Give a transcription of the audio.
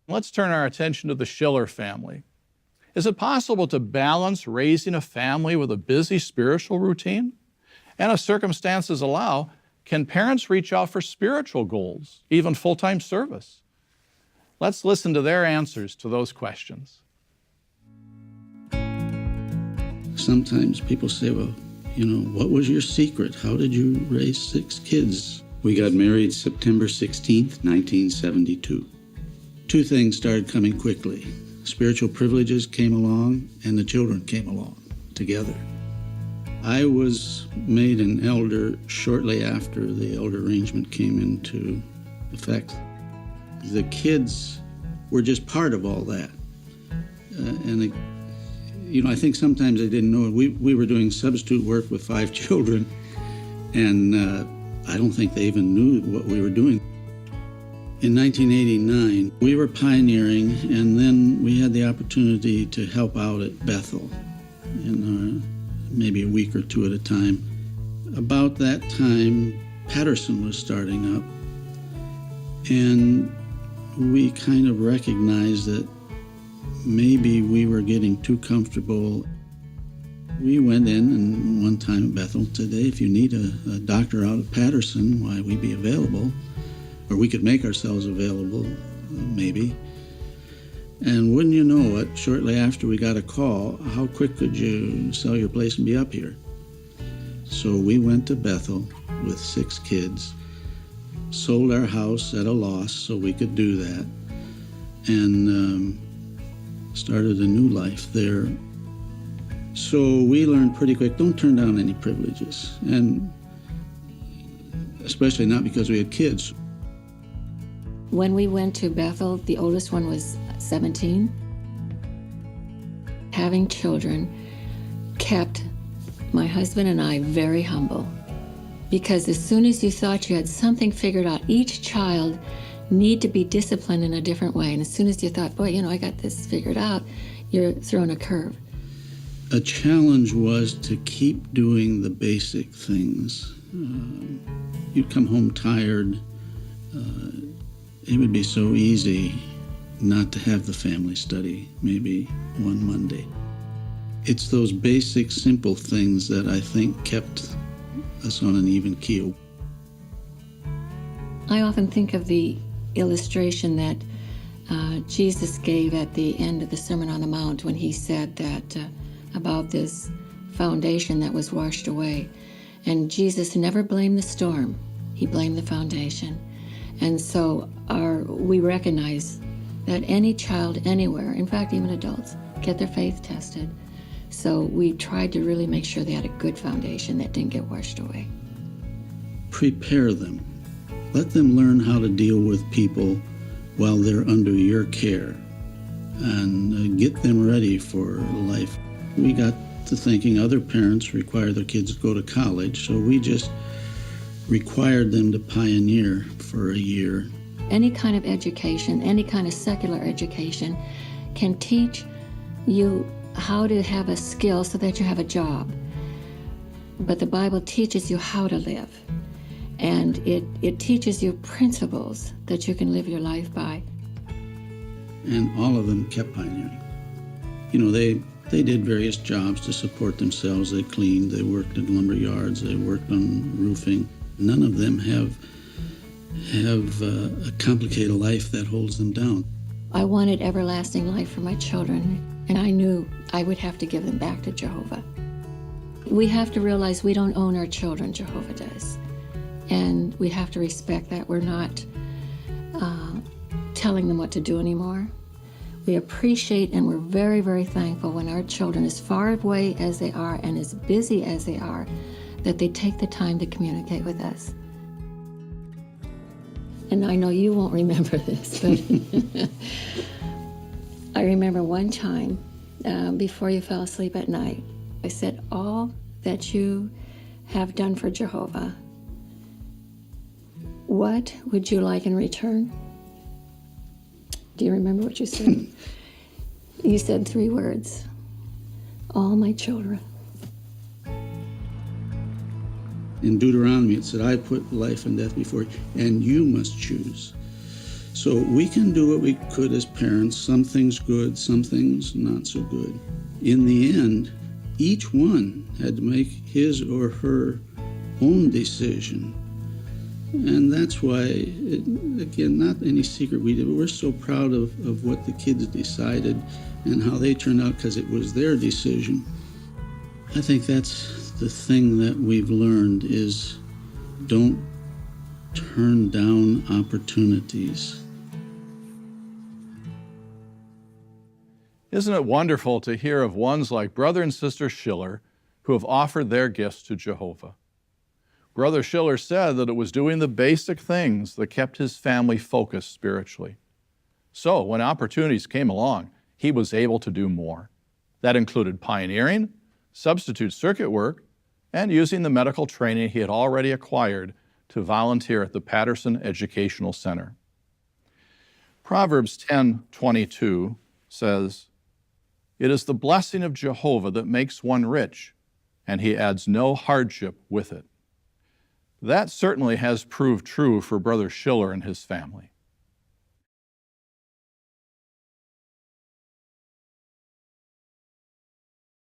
Let's turn our attention to the Schiller family. Is it possible to balance raising a family with a busy spiritual routine? And if circumstances allow, can parents reach out for spiritual goals, even full-time service? Let's listen to their answers to those questions. Sometimes people say, well, what was your secret? How did you raise 6 kids? We got married September 16th, 1972. 2 things started coming quickly. Spiritual privileges came along, and the children came along together. I was made an elder shortly after the elder arrangement came into effect. The kids were just part of all that. I think sometimes they didn't know. We were doing substitute work with 5 children, and I don't think they even knew what we were doing. In 1989, we were pioneering, and then we had the opportunity to help out at Bethel, maybe a week or 2 at a time. About that time, Patterson was starting up, and we kind of recognized that maybe we were getting too comfortable. We went in, and one time at Bethel today, if you need a doctor out of Patterson, why, we'd be available. Or we could make ourselves available, maybe. And wouldn't you know it, shortly after we got a call, how quick could you sell your place and be up here? So we went to Bethel with 6 kids, sold our house at a loss so we could do that, and started a new life there. So we learned pretty quick, don't turn down any privileges, and especially not because we had kids. When we went to Bethel, the oldest one was 17. Having children kept my husband and I very humble, because as soon as you thought you had something figured out, each child need to be disciplined in a different way. And as soon as you thought, boy, I got this figured out, you're thrown a curve. A challenge was to keep doing the basic things. You'd come home tired. It would be so easy not to have the family study, maybe one Monday. It's those basic, simple things that I think kept us on an even keel. I often think of the illustration that Jesus gave at the end of the Sermon on the Mount when he said that about this foundation that was washed away. And Jesus never blamed the storm. He blamed the foundation. And so we recognize that any child anywhere, in fact even adults, get their faith tested. So we tried to really make sure they had a good foundation that didn't get washed away. Prepare them. Let them learn how to deal with people while they're under your care, and get them ready for life. We got to thinking other parents require their kids to go to college, so we just required them to pioneer for a year. Any kind of education, any kind of secular education can teach you how to have a skill so that you have a job. But the Bible teaches you how to live. And it teaches you principles that you can live your life by. And all of them kept pioneering. They did various jobs to support themselves. They cleaned, they worked in lumber yards, they worked on roofing. None of them have a complicated life that holds them down. I wanted everlasting life for my children, and I knew I would have to give them back to Jehovah. We have to realize we don't own our children, Jehovah does. And we have to respect that. We're not telling them what to do anymore. We appreciate and we're very, very thankful when our children, as far away as they are and as busy as they are, that they take the time to communicate with us. And I know you won't remember this, but I remember one time before you fell asleep at night, I said, all that you have done for Jehovah, what would you like in return? Do you remember what you said? You said 3 words, all my children. In Deuteronomy, it said, I put life and death before you, and you must choose. So we can do what we could as parents, some things good, some things not so good. In the end, each one had to make his or her own decision. And that's why, again, not any secret we did, but we're so proud of what the kids decided and how they turned out because it was their decision. I think that's the thing that we've learned is don't turn down opportunities. Isn't it wonderful to hear of ones like Brother and Sister Schiller who have offered their gifts to Jehovah? Brother Schiller said that it was doing the basic things that kept his family focused spiritually. So when opportunities came along, he was able to do more. That included pioneering, substitute circuit work, and using the medical training he had already acquired to volunteer at the Patterson Educational Center. Proverbs 10:22 says, "It is the blessing of Jehovah that makes one rich, and he adds no hardship with it." That certainly has proved true for Brother Schiller and his family.